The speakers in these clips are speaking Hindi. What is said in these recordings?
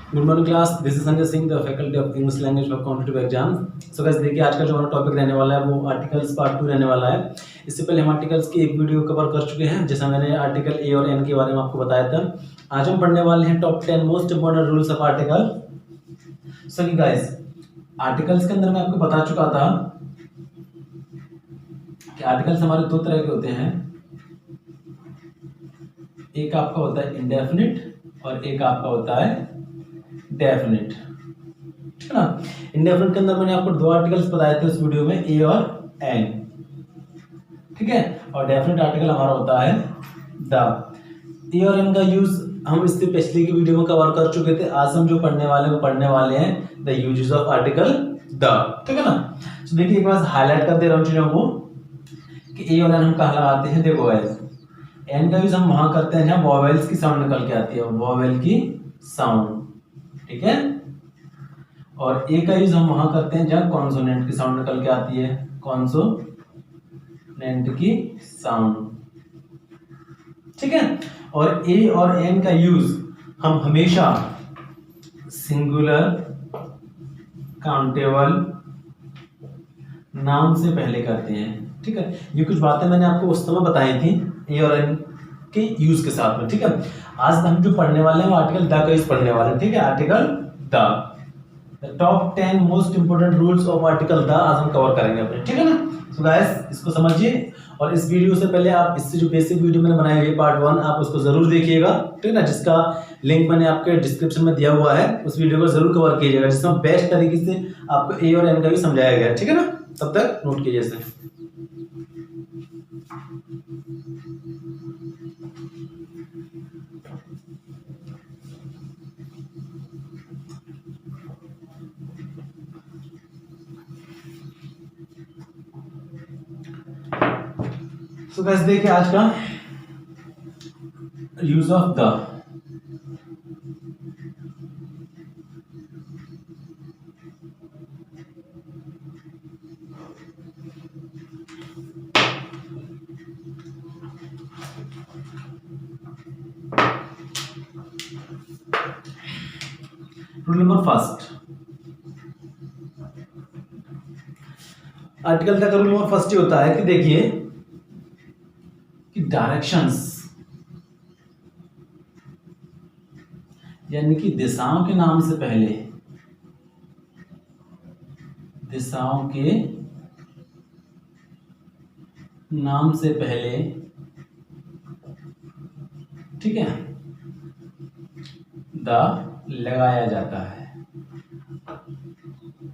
Good morning class, this is Sanjay Singh, the faculty of English language for competitive exam. So guys देखिए आज का जो हमारा टॉपिक रहने वाला है वो आर्टिकल्स पार्ट 2 रहने वाला है। इससे पहले हम आर्टिकल्स की एक वीडियो कवर कर चुके हैं, जैसा मैंने आर्टिकल ए और एन के बारे में आपको बताया था। आज हम पढ़ने वाले हैं top 10 most important rules of article. So guys articles के अंदर मैं आपको बता चुका था कि आर्टिकल्स हमारे दो तरह के होते हैं, एक आपका होता है इंडेफिनिट और एक आपका होता है डेफिनिट, ठीक है ना। इंडेफिनिट के अंदर मैंने आपको दो आर्टिकल्स बताए थे उस वीडियो में, ए और एन, ठीक है। और डेफिनिट आर्टिकल हमारा होता है द। ए और एन का यूज हम इससे पिछले की वीडियो में कवर कर चुके थे। आज हम जो पढ़ने वाले हैं the uses of article the, ठीक है ना। तो देखिए एक बार हाईलाइट कर दे रहा हूं चीजों को कि ए और एन हम कहाँ लगाते हैं। देखो गाइस एन का यूज हम वहां करते हैं जहां वॉवेल्स की साउंड निकल के आती है, वॉवेल की साउंड, ठीक है। और ए का यूज हम वहां करते हैं जहां कॉन्सोनेंट की साउंड निकल के आती है, कॉन्सोनेंट की साउंड, ठीक है। और ए और एन का यूज हम हमेशा सिंगुलर काउंटेबल नाउन से पहले करते हैं, ठीक है। ये कुछ बातें मैंने आपको उस समय बताई थी ए और एन के यूज के साथ में, ठीक है। आज हम जो पढ़ने वाले हैं वो आर्टिकल द का यूज पढ़ने वाले हैं, ठीक है। Article the top 10 most important rules of article the आज हम कवर करेंगे अपने, ठीक है ना। सो गाइस इसको समझिए, और इस वीडियो से पहले आप इससे जो बेसिक वीडियो मैंने बनाई हुई है पार्ट 1 आप उसको जरूर देखिएगा, ठीक है ना, जिसका लिंक मैंने आपके डिस्क्रिप्शन में दिया हुआ है। उस वीडियो को जरूर कवर कीजिएगा जिसमें बेस्ट तरीके से आपको ए और एन का भी समझाया गया है, ठीक है ना। तब तक नोट कीजिए इसे। सो गाइस देखिए आज का use of the. Rule number first, article का रूल नंबर फर्स्ट ये होता है कि देखिए कि डायरेक्शंस यानी कि दिशाओं के नाम से पहले, दिशाओं के नाम से पहले, ठीक है, द लगाया जाता है।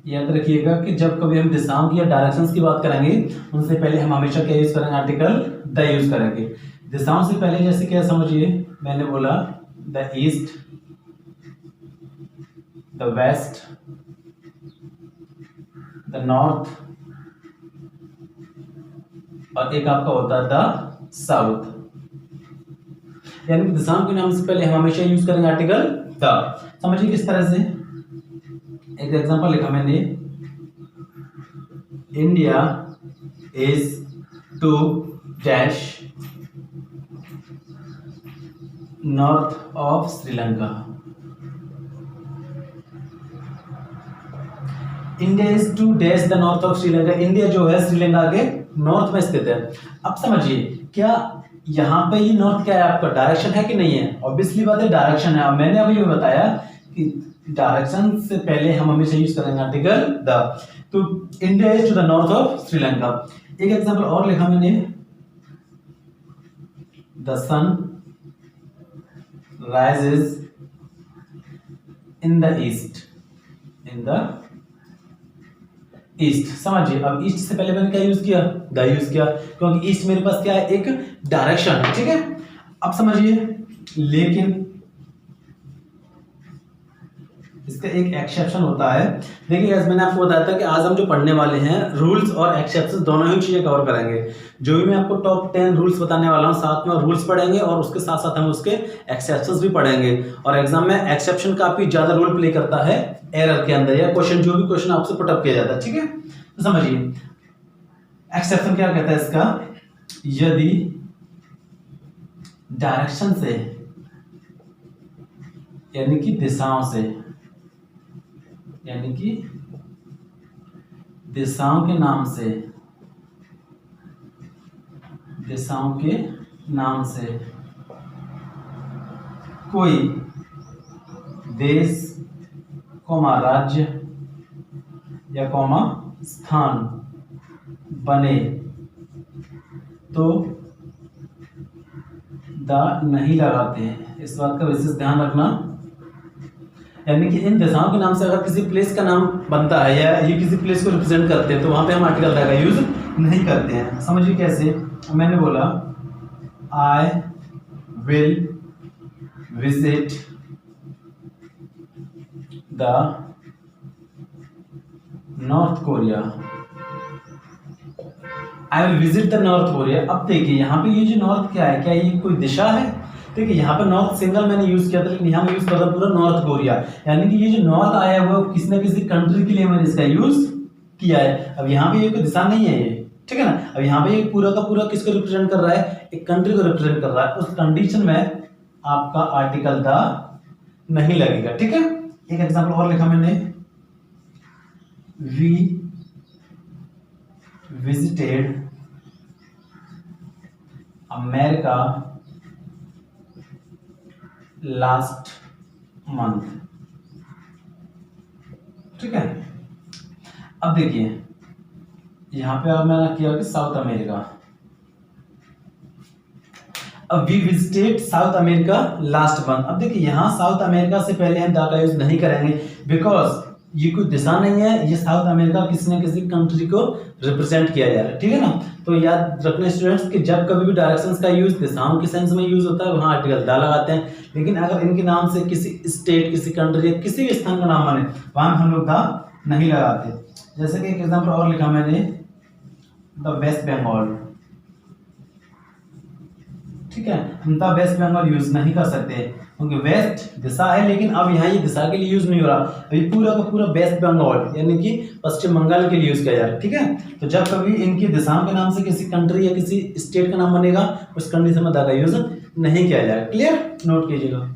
याद रखिएगा कि जब कभी हम दिशाओं की या डायरेक्शंस की बात करेंगे उनसे पहले हम हमेशा क्या यूज करेंगे, आर्टिकल द यूज करेंगे। दिशाओं से पहले जैसे क्या समझिए, मैंने बोला the east, the west, the north, और एक आपका होता है द साउथ। यानी दिशाओं के नाम से पहले हम हमेशा यूज करेंगे आर्टिकल द। समझिए किस तरह से, एक एग्जांपल लिखा मैंने, India is to dash north of Sri Lanka. India is to dash the north of Sri Lanka. India जो है श्रीलंका के नॉर्थ में स्थित है। अब समझिए क्या यहाँ पे ये नॉर्थ क्या है, आपका डायरेक्शन है कि नहीं है? ऑब्वियसली बात है डायरेक्शन है। मैंने अभी ये बताया कि डायरेक्शन से पहले हम हमेशा यूज करेंगे आर्टिकल द। तो India is to the north of Sri Lanka. एक एग्जांपल और लिखा मैंने, the sun rises in the east, in the east. समझिए अब ईस्ट से पहले मैंने क्या यूज किया, द यूज किया, क्योंकि ईस्ट मेरे पास क्या है, एक डायरेक्शन है, ठीक है। अब समझिए लेकिन इसका एक एक्सेप्शन होता है। देखिए मैंने आपको बताया था कि आज हम जो पढ़ने वाले हैं रूल्स और एक्सेप्शन दोनों ही चीजें कवर करेंगे। जो भी मैं आपको टॉप 10 रूल्स बताने वाला हूं साथ में रूल्स पढ़ेंगे और उसके साथ साथ हम उसके एक्सेप्शंस भी पढ़ेंगे। और एग्जाम में एक्सेप्शन काफी ज्यादा रोल प्ले करता है एरर के अंदर, या क्वेश्चन जो भी क्वेश्चन आपसे पुटअप किया जाता है, ठीक है। तो समझिए एक्सेप्शन क्या कहता है इसका, यदि डायरेक्शन से यानी कि दिशाओं से यानी कि दिशाओं के नाम से, दिशाओं के नाम से कोई देश, राज्य या स्थान बने तो द नहीं लगाते हैं। इस बात का विशेष ध्यान रखना। यानी कि इन दिशाओं के नाम से अगर किसी प्लेस का नाम बनता है या ये किसी प्लेस को रिप्रेजेंट करते हैं तो वहां पे हम आर्टिकल द का यूज नहीं करते हैं। समझिए कैसे। मैंने बोला I will visit the north Korea, I will visit the north Korea. अब देखिए यहाँ पे ये जो नॉर्थ क्या है, क्या ये कोई दिशा है? देखिए यहाँ पे नॉर्थ सिंगल मैंने यूज किया था, लेकिन यहाँ मैं यूज कर रहा पूरा नॉर्थ कोरिया। यानी कि ये जो नॉर्थ आया हुआ है किसी न किसी कंट्री के लिए मैंने इसका यूज किया है। अब यहाँ पे ये कोई दिशा नहीं है ये, ठीक है ना। अब यहाँ पे ये पूरा का पूरा किसको रिप्रेजेंट कर रहा है? एक कंट्री को रिप्रेजेंट कर रहा है। उस कंडीशन में आपका आर्टिकल द नहीं लगेगा, ठीक है। एक एग्जाम्पल और लिखा मैंने, we visited America last month, ठीक है। अब देखिए यहां पे अब मैंने किया कि साउथ अमेरिका। अब we visited south America last month. अब देखिए यहां साउथ अमेरिका से पहले हम द का यूज नहीं करेंगे, बिकॉज ये कोई दिशा नहीं है, ये साउथ अमेरिका किसी न किसी कंट्री को रिप्रेजेंट किया जा रहा है, ठीक है ना। तो याद रखना स्टूडेंट्स कि जब कभी भी डायरेक्शंस का यूज दिशाओं के सेंस में यूज होता है वहां आर्टिकल द लगाते हैं, लेकिन अगर इनके नाम से किसी स्टेट, किसी कंट्री या किसी भी स्थान का नाम बने वहां हम लोग द नहीं लगाते। जैसे कि एक एग्जांपल और लिखा मैंने, द वेस्ट बंगाल, ठीक है। हम द वेस्ट बंगाल यूज नहीं कर सकते क्योंकि वेस्ट दिशा है, लेकिन अब यहाँ ये दिशा के लिए यूज नहीं हो रहा। अभी पूरा का पूरा वेस्ट बंगाल यानी कि पश्चिम बंगाल के लिए यूज किया जा रहा है, ठीक है। तो जब कभी इनकी दिशाओं के नाम से किसी कंट्री या किसी स्टेट का नाम बनेगा उस कंडीशन में द का यूज नहीं किया जाएगा। क्लियर, नोट कीजिएगा।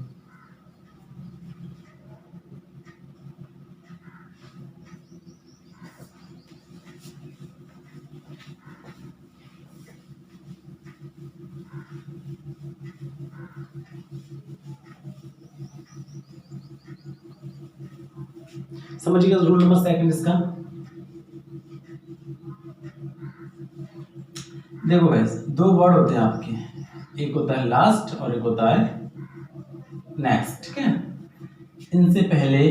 समझिएगा रूल नंबर सेकंड इसका। देखो गाइस, दो वर्ड होते हैं आपके, एक होता है लास्ट और एक होता है नेक्स्ट, ठीक है। इनसे पहले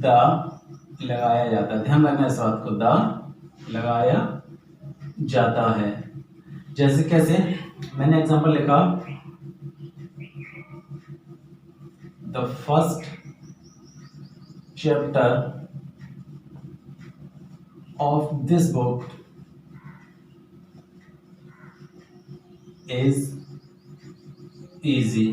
द लगाया जाता है, ध्यान रखना इस बात को, द लगाया जाता है। जैसे कैसे, मैंने एग्जांपल लिखा, the first chapter of this book is easy,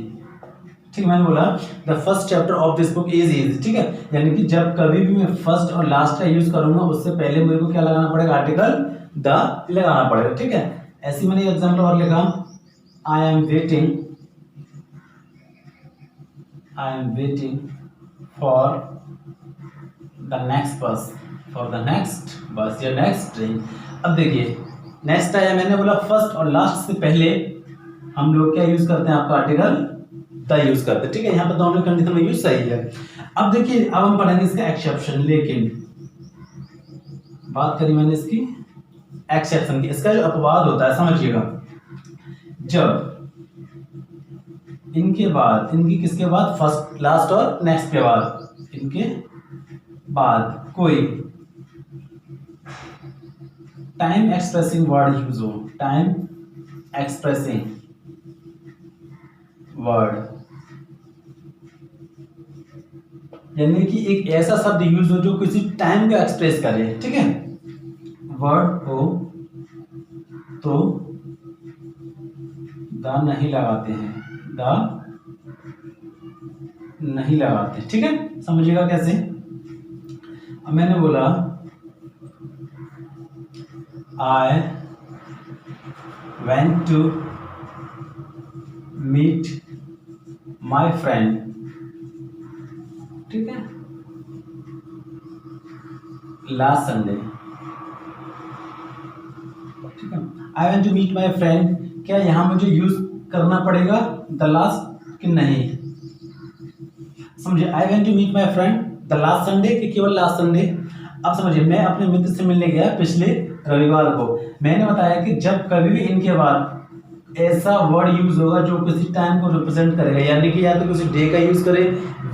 ठीक है। मैंने बोला the first chapter of this book is easy, ठीक है। यानी कि जब कभी भी मैं फर्स्ट और लास्ट का यूज करूंगा उससे पहले मेरे को क्या लगाना पड़ेगा? आर्टिकल द लगाना पड़ेगा, ठीक है। ऐसे मैंने एग्जांपल और लिखा, I am waiting for the next बस, फॉर द नेक्स्ट बस या नेक्स्ट ट्रेन। अब देखिए नेक्स्ट आया, मैंने बोला फर्स्ट और लास्ट से पहले हम लोग क्या यूज करते हैं? आपका आर्टिकल द यूज करते हैं, ठीक है। यहाँ पर दोनों कंडीशन में यूज सही है। अब देखिए अब हम पढ़ेंगे इसका एक्सेप्शन, लेकिन बात करी मैंने इसकी एक्सेप्शन की। इसका जो अपवाद होता है समझिएगा, जब इनके बाद, इनकी किसके बाद? फर्स्ट, लास्ट और नेक्स्ट के बाद, इनके बाद कोई टाइम एक्सप्रेसिंग वर्ड यूज हो, टाइम एक्सप्रेसिंग वर्ड, यानी कि एक ऐसा शब्द यूज हो जो किसी टाइम को एक्सप्रेस करे, ठीक है, वर्ड हो तो द नहीं लगाते हैं, द नहीं लगाते, ठीक है। समझिएगा कैसे। अब मैंने बोला I went to meet my friend ठीक है, लास्ट संडे, ठीक है। I want to meet my friend, क्या यहाँ मुझे यूज करना पड़ेगा द लास्ट कि नहीं? समझिए, I want to meet my friend the last Sunday कि केवल लास्ट संडे? अब समझिए, मैं अपने मित्र से मिलने गया पिछले रविवार को। मैंने बताया कि जब कभी भी इनके बाद ऐसा वर्ड यूज होगा जो किसी टाइम को रिप्रेजेंट करेगा, यानी कि या तो किसी डे का यूज करे,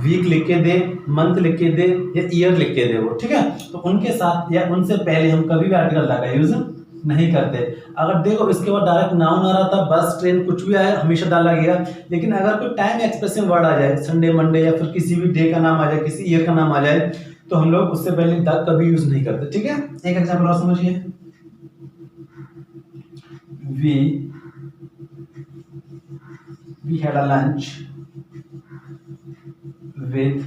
वीक लिख के दे, मंथ लिख के दे या ईयर लिख के दे वो, ठीक है। तो उनके साथ या उनसे पहले हम कभी भी आर्टिकल दा का यूज नहीं करते। अगर देखो इसके बाद डायरेक्ट नाउन आ रहा था, बस ट्रेन कुछ भी आया हमेशा डाला गया, लेकिन अगर कोई टाइम एक्सप्रेसिव वर्ड आ जाए, संडे मंडे या फिर किसी भी डे का नाम आ जाए, किसी ईयर का नाम आ जाए, तो हम लोग उससे पहले द कभी यूज नहीं करते, ठीक है। एक एग्जांपल और समझिए, we had a lunch with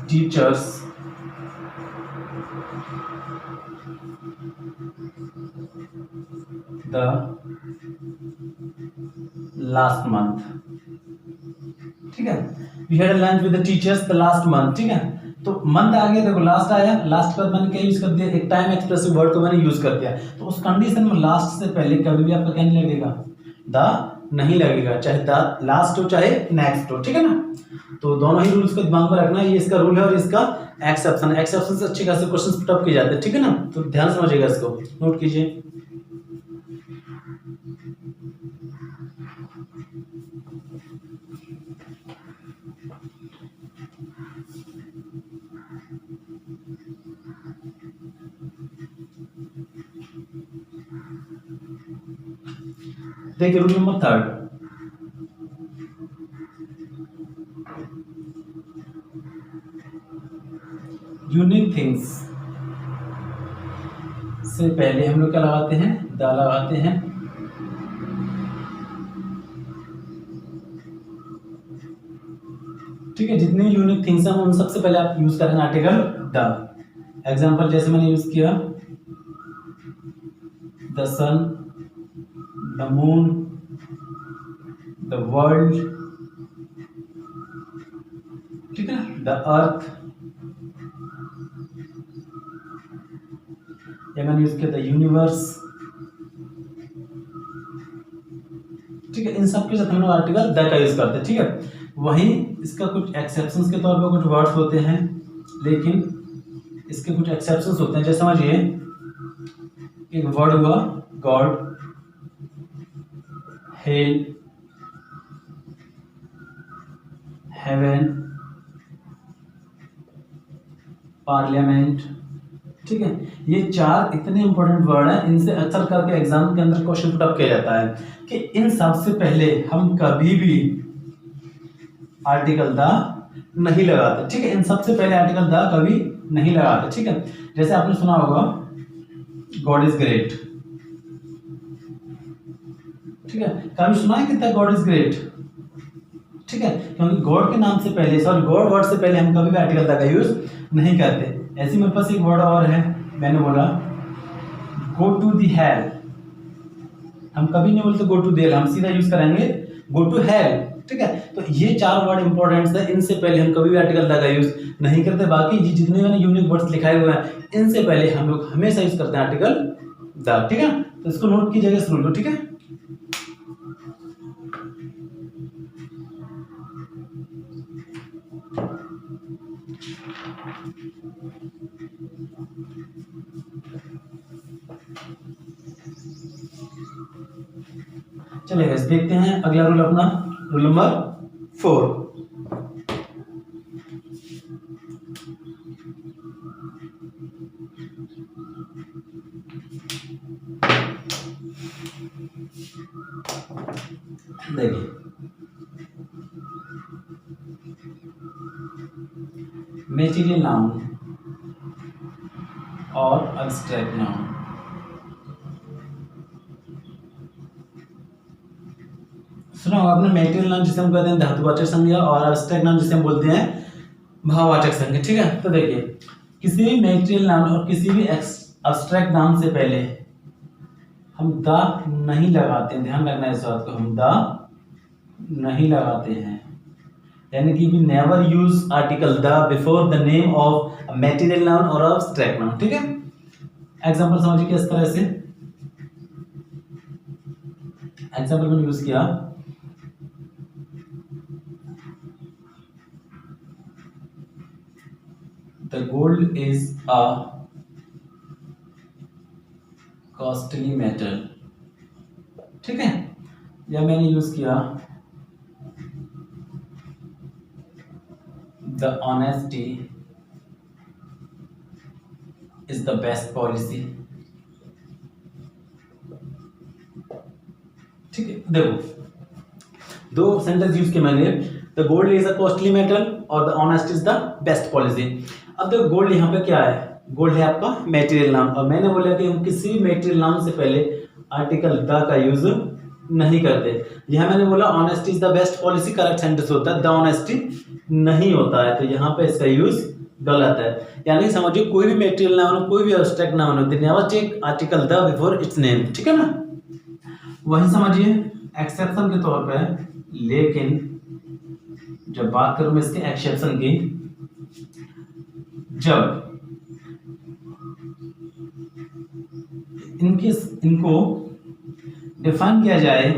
teachers the last month, ठीक है। we had a lunch with the teachers the last month, ठीक है। तो मंथ आ गया, देखो लास्ट आया, लास्ट के बाद मैंने क्या यूज कर दिया, एक टाइम एक्सप्रेसिव वर्ड को मैंने यूज कर दिया। तो उस कंडीशन में लास्ट से पहले कभी भी आपका क्या नहीं लगेगा, द नहीं लगेगा, चाहे द लास्ट हो चाहे नेक्स्ट हो, ठीक है ना। तो दोनों ही रूल्स को दिमाग में रखना, ये इसका रूल है और इसका एक्सेप्शन है। एक्सेप्शन से अच्छे खासे क्वेश्चंस पुट अप किए जाते हैं, ठीक है ना। तो ध्यान समझिएगा, इसको नोट कीजिए। देखिए रूल नंबर 3, यूनिक थिंग्स से पहले हम लोग क्या लगाते हैं, द लगाते हैं। ठीक है, जितने यूनिक थिंग्स हैं उन सबसे पहले आप यूज करेंगे आर्टिकल द। एग्जांपल जैसे मैंने यूज किया, the sun, the moon, the world, ठीक है, द अर्थ, या मैंने यूज किया द यूनिवर्स, ठीक है। इन सब के साथ हम लोग आर्टिकल द का यूज करते हैं, ठीक है। वहीं इसका कुछ एक्सेप्शंस के तौर पर कुछ वर्ड्स होते हैं, लेकिन इसके कुछ एक्सेप्शंस होते हैं। जैसे समझिए, एक वर्ड हुआ गॉड, हेल, हेवन, पार्लियामेंट, ठीक है। ये 4 इतने इंपॉर्टेंट वर्ड हैं, इनसे अक्सर करके एग्जाम के अंदर क्वेश्चन पुट अप किया जाता है कि इन सबसे पहले हम कभी भी आर्टिकल द नहीं लगाते, ठीक है। इन सबसे पहले आर्टिकल द कभी नहीं लगाते, ठीक है। जैसे आपने सुना होगा गॉड इज ग्रेट, ठीक है। कभी सुना है कि गॉड इज ग्रेट, ठीक है, क्योंकि गॉड के नाम से पहले, सॉरी गॉड वर्ड से पहले हम कभी भी आर्टिकल द का यूज नहीं करते। ऐसे मेरे पास एक वर्ड और है, मैंने बोला गो टू दी हेल, हम कभी नहीं बोलते गो टू दी हेल, हम सीधा यूज करेंगे गो टू हेल, ठीक है। तो ये 4 वर्ड इंपॉर्टेंट है, इनसे पहले हम कभी भी आर्टिकल द का यूज नहीं करते। बाकी जितने मैंने यूनिक वर्ड्स लिखाए हुए हैं, इनसे पहले हम लोग हमेशा यूज करते हैं आर्टिकल द, ठीक है। तो इसको नोट कीजिएगा इस रूल को, ठीक है। चलिए गाइस, देखते हैं अगला रूल अपना, रूल नंबर 4। देखिए, मेटीरियल नाउन और एब्स्ट्रैक्ट नाउन, सुना होगा आपने। मेटीरियल नाउन जिसे हम कहते हैं धातुवाचक संज्ञा और एब्स्ट्रैक्ट नाउन जिसे हम बोलते हैं भाववाचक संज्ञा, ठीक है। तो देखिए, किसी भी मेटीरियल नाउन और किसी भी एब्स्ट्रैक्ट नाउन से पहले हम द नहीं लगाते, ध्यान रखना इस बात को, हम द नहीं लगाते हैं, यानी कि we never use article the before the name of material noun और अब्स्ट्रैक्ट नाउन। ठीक है, एग्जांपल समझिए किस तरह से। एग्जांपल मैंने यूज किया, the gold is a costly metal. ठीक है, या मैंने यूज किया, the honesty is the best policy. ठीक है, देखो दो सेंटेंस यूज किए मैंने, the gold is a costly metal और the honest is the best policy. अब देखो गोल्ड यहाँ पे क्या है, गोल्ड है आपका मटेरियल नाउन, और मैंने बोला कि हम किसी भी मटेरियल नाउन से पहले आर्टिकल द का यूज नहीं करते। यहाँ मैंने बोला honesty is the best policy, correct sentence होता है, द ऑनेस्टी नहीं होता है, तो यहाँ पे इसका यूज गलत है। यानी समझिए कोई भी मटेरियल नाउन हो, कोई भी एब्स्ट्रैक्ट नाउन हो, never take article the before its name. ठीक है ना, वही समझिए एक्सेप्शन के तौर पे, लेकिन जब बात करूं मैं इसके एक्सेप्शन की, जब इनको डिफाइन किया जाए,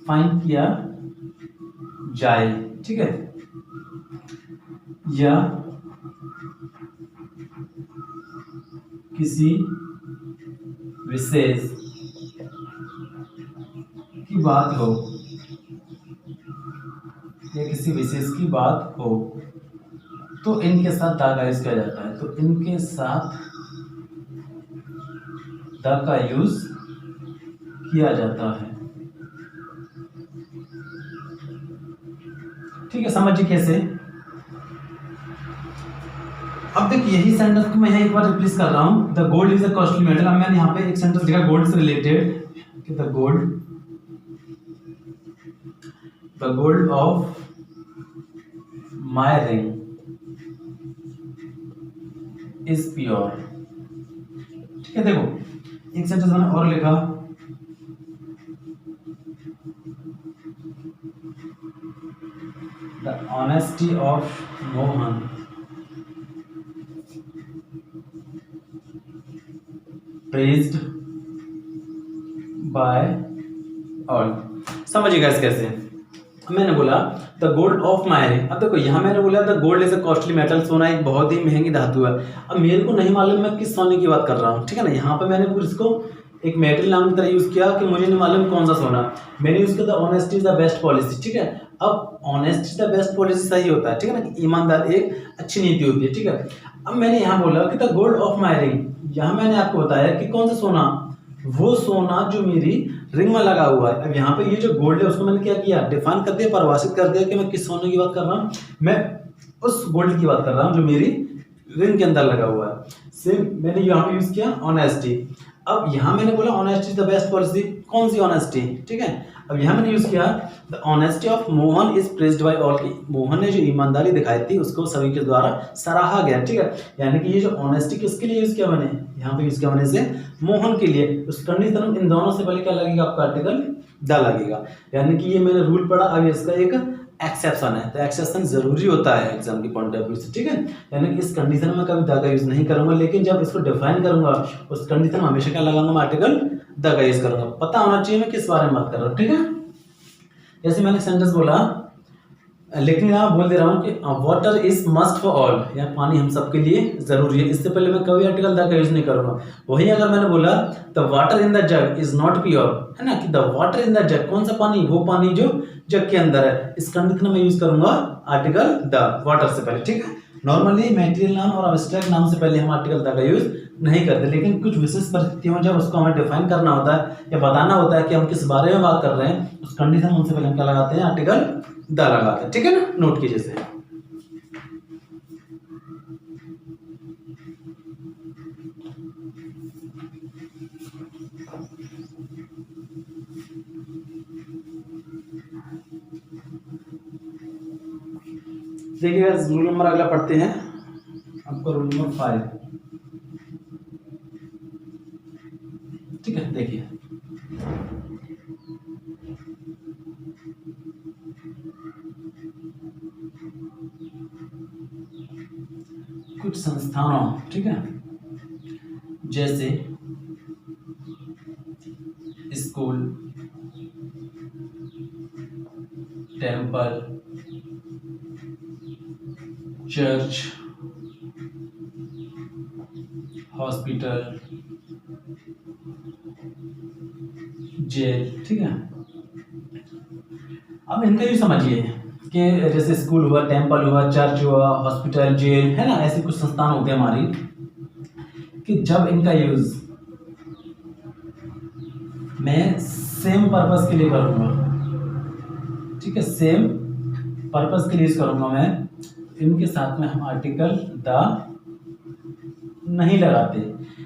फाइन किया जाए, ठीक है, या किसी विशेष की बात हो, या किसी विशेष की बात हो, तो इनके साथ द का यूज किया जाता है। तो इनके साथ द का यूज किया जाता है। ठीक है, समझिए कैसे। अब देखिए यही सेंटेंस को मैं यहाँ एक बार रिप्लेस कर रहा हूं, the gold is a costly metal. अब मैंने यहाँ पे एक सेंटेंस लिखा गोल्ड से रिलेटेड, कि the gold of my ring is pure. ठीक है, देखो एक सेंटेंस मैंने और लिखा, the honesty of Mohan praised by all। समझिएगा इस कैसे। मैंने बोला द गोल्ड ऑफ मायरे, अब देखो यहाँ मैंने बोला the gold is a costly metal, सोना एक बहुत ही महंगी धातु है। अब मेरे को नहीं मालूम मैं किस सोने की बात कर रहा हूँ, ठीक है ना। यहाँ पे मैंने पूरी इसको एक मेटल नाम की तरह यूज किया कि मुझे नहीं मालूम कौन सा सोना, मैंने यूज किया the honesty is the best policy. ठीक है, अब honesty is the best policy सही होता है, ठीक है ना, कि ईमानदार एक अच्छी नीति होती है। ठीक है, अब मैंने यहाँ बोला कि the gold of my ring, यहाँ मैंने आपको बताया कि कौन सा सोना, वो सोना जो मेरी रिंग में लगा हुआ है। अब यहाँ पे ये जो गोल्ड है उसको मैंने क्या किया, डिफाइन कर दिया, परिभाषित कर दिया कि मैं किस सोने की बात कर रहा हूँ, मैं उस गोल्ड की बात कर रहा हूँ जो मेरी रिंग के अंदर लगा हुआ है। सेम मैंने यहाँ पे यूज किया ऑनेस्टी। अब यहाँ मैंने बोला honesty is the best policy, कौन सी ऑनेस्टी, ठीक है। अब यहाँ मैंने यूज किया the honesty of Mohan is praised by all, की मोहन ने जो ईमानदारी दिखाई थी उसको सभी के द्वारा सराहा गया। ठीक है, यानी कि ये जो ऑनेस्टी किसके लिए यूज किया मैंने, यहाँ पे यूज किया मैंने इसे मोहन के लिए। उस कंडीशन इन दोनों से पहले क्या लगेगा आपका, आर्टिकल द लगेगा, यानी कि ये मैंने रूल पढ़ा। अब इसका एक एक्सेप्शन है, तो एक्सेप्शन जरूरी होता है एग्जाम की पॉइंट ऑफ व्यू से, ठीक है। यानी कि इस कंडीशन में कभी द का यूज नहीं करूंगा, लेकिन जब इसको डिफाइन करूंगा उस कंडीशन में हमेशा क्या लगाऊंगा, मैं आर्टिकल द का यूज करूंगा। पता होना चाहिए मैं किस बारे में बात कर रहा हूँ, ठीक है। जैसे मैंने सेंटेंस बोला, लेकिन यहाँ बोल दे रहा हूँ कि water is must for all, या पानी हम सबके लिए जरूरी है। इससे पहले मैं कभी आर्टिकल द का यूज नहीं करूंगा। वहीं अगर मैंने बोला the water in the jug is not pure, है ना, कि द वाटर इन द जग, कौन सा पानी, वो पानी जो जग के अंदर है, इस कंडीशन में यूज करूंगा आर्टिकल द वाटर से पहले, ठीक है। नॉर्मली मटेरियल नाम और एब्स्ट्रैक्ट नाम से पहले हम आर्टिकल द का यूज नहीं करते, लेकिन कुछ विशेष परिस्थितियों में जब उसको हमें डिफाइन करना होता है या बताना होता है कि हम किस बारे में बात कर रहे हैं, उस कंडीशन में उनसे पहले हम क्या लगाते हैं, आर्टिकल द लगाते हैं, ठीक है ना। नोट कीजिए इसे। देखिए रूल नंबर अगला पढ़ते हैं, आपको रूल नंबर 5, ठीक है। देखिए कुछ संस्थानों, ठीक है, जैसे school, temple, church, hospital, jail, ठीक है। अब इनका यूज समझिए कि जैसे स्कूल हुआ, टेम्पल हुआ, चर्च हुआ, हॉस्पिटल, जेल, है ना, ऐसे कुछ संस्थान होते हैं हमारी, कि जब इनका यूज मैं सेम पर्पस के लिए करूंगा, ठीक है, सेम पर्पस के लिए यूज करूंगा मैं, इनके साथ में हम आर्टिकल द नहीं लगाते।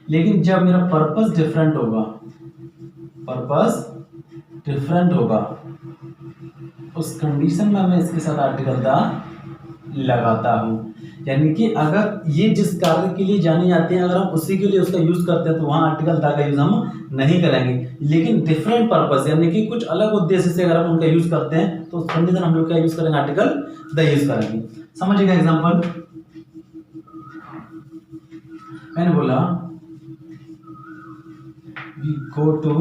लेकिन जब मेरा पर्पस डिफरेंट होगा, पर्पस डिफरेंट होगा, उस कंडीशन में मैं इसके साथ आर्टिकल द लगाता हूं। यानी कि अगर ये जिस कार्य के लिए जाने जाते हैं, अगर हम उसी के लिए उसका यूज करते हैं तो वहां आर्टिकल द का यूज हम नहीं करेंगे। लेकिन डिफरेंट पर्पस यानी कि कुछ अलग उद्देश्य से अगर हम उनका यूज करते हैं तो उस कंडीशन हम लोग क्या यूज करेंगे, आर्टिकल द यूज करेंगे। समझिएगा एग्जांपल, मैंने बोला we go to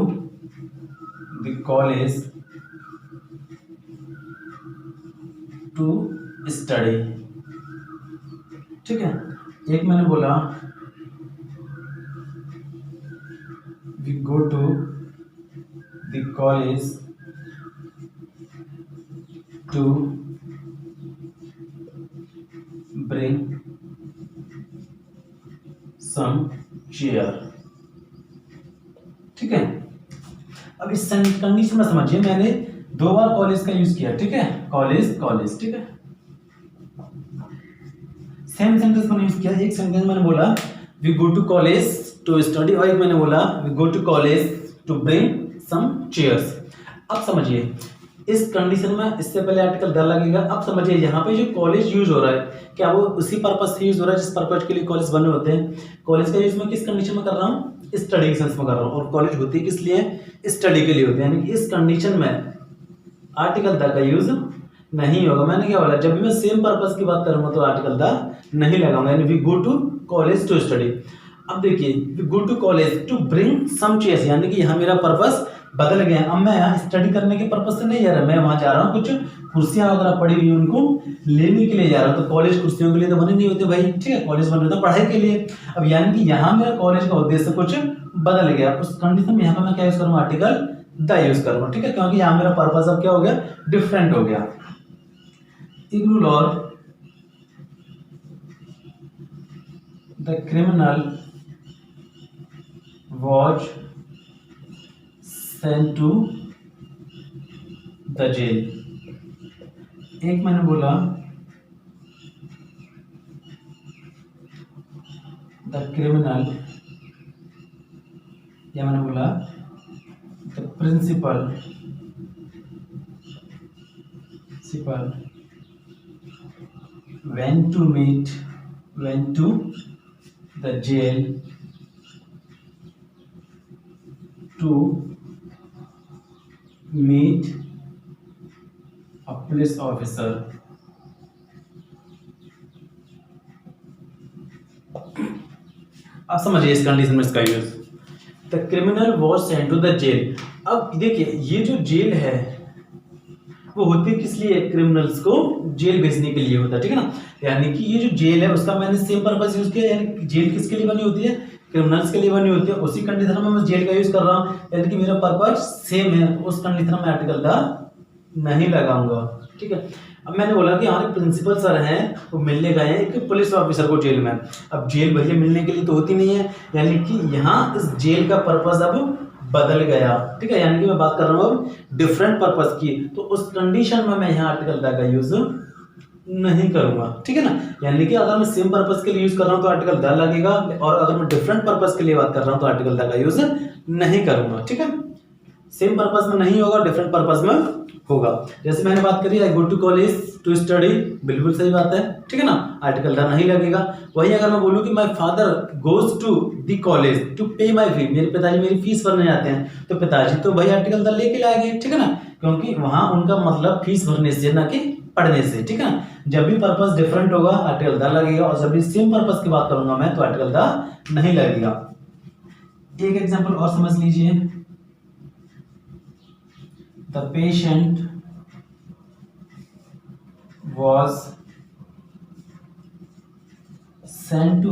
the college to study, ठीक है। एक मैंने बोला we go to the college to bring some chair, ठीक है। अब इस कंडीशन में समझिए, मैंने 2 बार कॉलेज का यूज किया, ठीक है, कॉलेज कॉलेज, ठीक है, सेम सेंटेंस मैंने यूज किया। एक सेंटेंस मैंने बोला we go to college to study, और एक मैंने बोला we go to college to bring some chairs. अब समझिए इस कंडीशन में इससे पहले आर्टिकल द लगेगा। अब समझिए यहाँ पे जो कॉलेज यूज हो रहा है, क्या वो उसी पर्पस से यूज हो रहा है जिस पर्पस के लिए कॉलेज बने होते हैं। कॉलेज का यूज मैं किस कंडीशन में कर रहा हूँ, स्टडी के सेंस में कर रहा हूँ, और कॉलेज होती है किस लिए, स्टडी के लिए होते हैं। यानी कि इस कंडीशन में आर्टिकल द का यूज नहीं होगा। मैंने क्या बोला, जब भी मैं सेम पर्पस की बात करूंगा तो आर्टिकल द नहीं लगाऊंगा। यानी we go to college to study. अब देखिए we go to college to bring some chairs, यानी कि यहाँ मेरा पर्पस बदल गया। अब मैं यहाँ स्टडी करने के पर्पस से नहीं जा रहा, मैं वहां जा रहा हूँ कुछ कुर्सियां वगैरह पड़ी हुई उनको लेने के लिए जा रहा हूँ। तो कॉलेज कुर्सियों के लिए तो बने नहीं होते भाई, ठीक है, कॉलेज बन रहे थे पढ़ाई के लिए। अब यानी कि यहाँ मेरा कॉलेज का उद्देश्य कुछ बदल गया। उस कंडीशन में यहाँ पर मैं क्या यूज करूँगा, आर्टिकल द यूज करूँगा, ठीक है, क्योंकि यहाँ मेरा पर्पस अब क्या हो गया, डिफरेंट हो गया। इग्नोर और the criminal was sent to the jail। एक मैंने बोला the criminal, या मैंने बोला the principal went to the jail to meet a police officer। आप समझिए इस कंडीशन में इसका use, the criminal was sent to the jail. अब देखिए ये जो जेल है वो होती है किस लिए, क्रिमिनल्स को जेल भेजने के लिए होता है, ठीक है ना। यानी कि ये जो जेल है उसका मैंने सेम पर्पस यूज किया। यानी जेल किसके लिए बनी होती है, क्रिमिनल्स के लिए बनी होती है। उसी कंडीशन में मैं जेल का यूज कर रहा हूँ, यानी कि मेरा पर्पस सेम है, तो उस कंडीशन में आर्टिकल द नहीं लगाऊंगा, ठीक है। अब मैंने बोला कि हमारे प्रिंसिपल सर हैं वो मिलने गए हैं एक पुलिस ऑफिसर को जेल में। अब जेल भैया मिलने के लिए तो होती नहीं है, यानी कि यहाँ इस जेल का पर्पस अब बदल गया, ठीक है। यानी कि मैं बात कर रहा हूँ अब डिफरेंट पर्पस की, तो उस कंडीशन में मैं यहाँ आर्टिकल द का यूज नहीं करूंगा, ठीक है ना। यानी कि अगर मैं सेम पर्पस के लिए यूज कर रहा हूँ तो आर्टिकल द लगेगा, और अगर मैं डिफरेंट पर्पस के लिए बात कर रहा हूँ तो आर्टिकल द का यूज नहीं करूंगा, ठीक है। सेम पर्पस में नहीं होगा, डिफरेंट पर्पस में होगा। जैसे मैंने बात करी I go to college to study, बिल्कुल सही बात है, ठीक है ना, आर्टिकल द नहीं लगेगा। वही अगर मैं बोलूं कि my father goes to the college to pay my fee, मेरे पिताजी मेरी फीस भरने जाते हैं, तो पिताजी तो भाई आर्टिकल द लेके लाएंगे, ठीक है ना, क्योंकि वहां उनका मतलब फीस भरने से ना कि पढ़ने से, ठीक है। जब भी पर्पस डिफरेंट होगा आर्टिकल द लगेगा, और जब भी सेम पर्पस की बात करूंगा मैं तो आर्टिकल द नहीं लगेगा। एक एग्जांपल और समझ लीजिए, the patient was sent to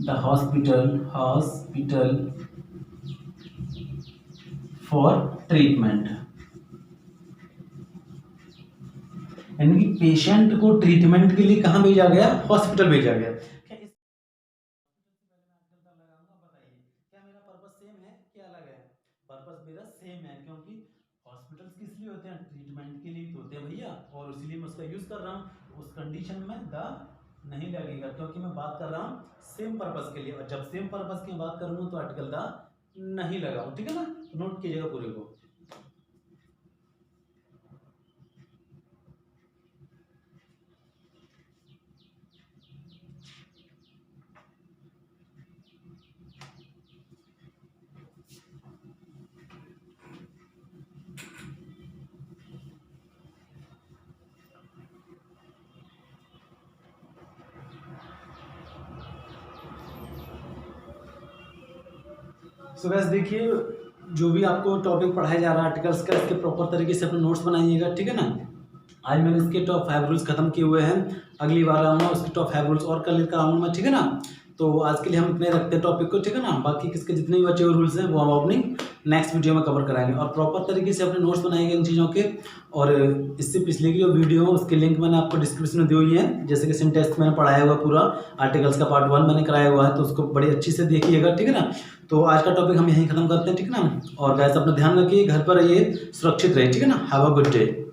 the hospital for treatment। यानी कि पेशेंट को ट्रीटमेंट के लिए कहाँ भेजा गया, हॉस्पिटल भेजा गया। बताइए क्या मेरा पर्पस सेम है, क्या अलग है? पर्पस मेरा सेम है, क्योंकि हॉस्पिटल्स किस लिए होते हैं, ट्रीटमेंट के लिए होते हैं भैया, और इसीलिए मैं उसका यूज कर रहा हूँ। उस कंडीशन में द नहीं लगेगा, क्योंकि मैं बात कर रहा हूँ सेम पर्पस के लिए, और जब सेम पर्पस की बात करूंगा तो आर्टिकल द नहीं लगाऊं, ठीक है ना। नोट कीजिएगा पूरे को। सो गाइस देखिए, जो भी आपको टॉपिक पढ़ाया जा रहा है आर्टिकल्स का, इसके प्रॉपर तरीके से अपने नोट्स बनाइएगा, ठीक है ना। आज मैंने इसके टॉप 5 रूल्स खत्म किए हुए हैं, अगली बार आऊँगा उसके टॉप 5 रूल्स और कर लेकर आऊँगा मैं, ठीक है ना। तो आज के लिए हम इतने रखते हैं टॉपिक को, ठीक है ना। बाकी किसके जितने भी बचे हुए रूल्स हैं वो हम अपनी नेक्स्ट वीडियो में कवर कराएंगे, और प्रॉपर तरीके से अपने नोट्स बनाएंगे इन चीज़ों के। और इससे पिछले की जो वीडियो है उसके लिंक मैंने आपको डिस्क्रिप्शन में दी हुई है, जैसे कि सिंटेक्स मैंने पढ़ाया हुआ पूरा, आर्टिकल्स का पार्ट 1 मैंने कराया हुआ है, तो उसको बड़ी अच्छी से देखिएगा, ठीक है ना। तो आज का टॉपिक हम यहीं खत्म करते हैं, ठीक है ना। और गाइस अपना ध्यान रखिए, घर पर रहिए, सुरक्षित रहिए, ठीक है ना। Have a good day.